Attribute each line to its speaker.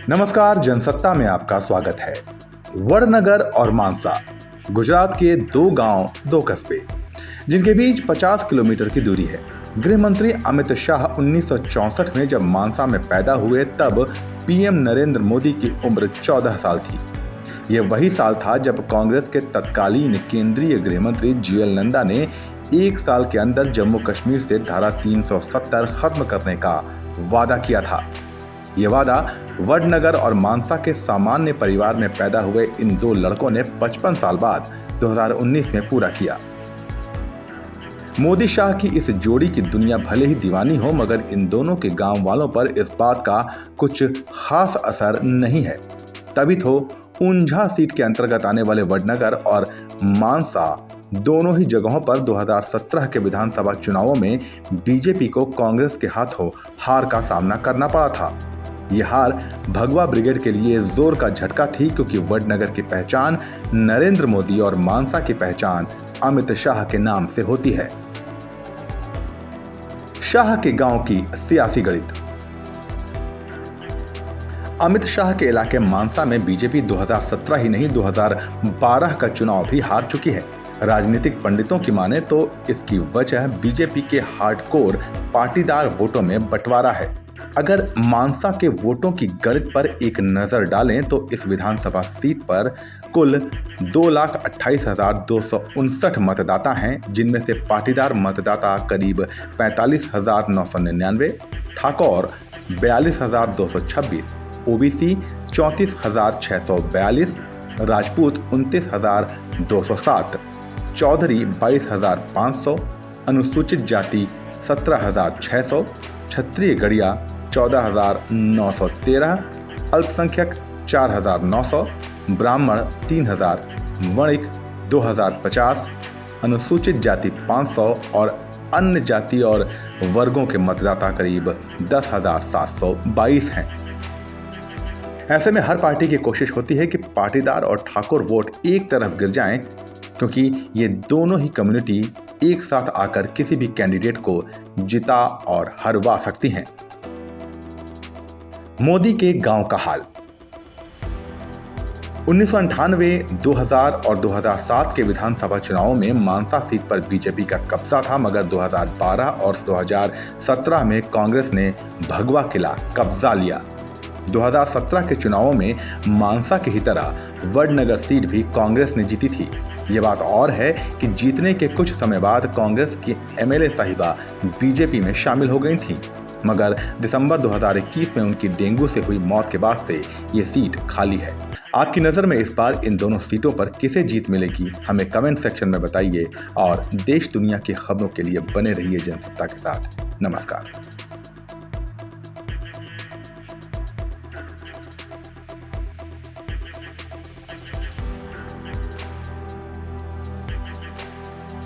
Speaker 1: नमस्कार, जनसत्ता में आपका स्वागत है। वडनगर और मानसा, गुजरात के दो गांव, दो कस्बे, जिनके बीच 50 किलोमीटर की दूरी है। गृह मंत्री अमित शाह 1964 में जब मानसा में पैदा हुए तब पीएम नरेंद्र मोदी की उम्र 14 साल थी। यह वही साल था जब कांग्रेस के तत्कालीन केंद्रीय गृह मंत्री जीएल नंदा ने 1 साल के अंदर जम्मू कश्मीर से धारा 370 खत्म करने का वादा किया था। यह वादा वडनगर और मानसा के सामान्य परिवार में पैदा हुए इन दो लड़कों ने 55 साल बाद 2019 में पूरा किया। मोदी शाह की इस जोड़ी की दुनिया भले ही दीवानी हो, मगर इन दोनों के गांव वालों पर इस बात का कुछ खास असर नहीं है। तभी तो ऊंझा सीट के अंतर्गत आने वाले वडनगर और मानसा दोनों ही जगहों पर 2017 के विधानसभा चुनावों में बीजेपी को कांग्रेस के हाथों हार का सामना करना पड़ा था। यह हार भगवा ब्रिगेड के लिए जोर का झटका थी, क्योंकि वडनगर की पहचान नरेंद्र मोदी और मानसा की पहचान अमित शाह के नाम से होती है। शाह के गांव की सियासी गणित। अमित शाह के इलाके मानसा में बीजेपी 2017 ही नहीं 2012 का चुनाव भी हार चुकी है। राजनीतिक पंडितों की माने तो इसकी वजह बीजेपी के हार्डकोर पाटीदार वोटों में बंटवारा है। अगर मानसा के वोटों की गणित पर एक नजर डालें तो इस विधानसभा सीट पर कुल 2,28,259 मतदाता हैं, जिनमें से पाटीदार मतदाता करीब 45,999, ठाकुर 42,226, ओबीसी 34,642, राजपूत 29,207, चौधरी 22,500, अनुसूचित जाति 17,600, क्षत्रिय गड़िया 14,913, अल्पसंख्यक 4,900, ब्राह्मण 3,000, वणिक 2,050, अनुसूचित जाति 500 और अन्य जाति और वर्गों के मतदाता करीब 10,722 हैं। ऐसे में हर पार्टी की कोशिश होती है कि पाटीदार और ठाकुर वोट एक तरफ गिर जाएं, क्योंकि ये दोनों ही कम्युनिटी एक साथ आकर किसी भी कैंडिडेट को जिता और हरवा सकती हैं। मोदी के गांव का हाल। 1998, 2000 और 2007 के विधानसभा चुनावों में मानसा सीट पर बीजेपी का कब्जा था, मगर 2012 और 2017 में कांग्रेस ने भगवा किला कब्जा लिया। 2017 के चुनावों में मानसा की ही तरह वडनगर सीट भी कांग्रेस ने जीती थी। ये बात और है कि जीतने के कुछ समय बाद कांग्रेस की एमएलए साहिबा बीजेपी में शामिल हो गई थीं, मगर दिसंबर 2021 में उनकी डेंगू से हुई मौत के बाद से ये सीट खाली है। आपकी नज़र में इस बार इन दोनों सीटों पर किसे जीत मिलेगी, हमें कमेंट सेक्शन में बताइए और देश दुनिया की खबरों के लिए बने रहिए जनसत्ता के साथ। नमस्कार।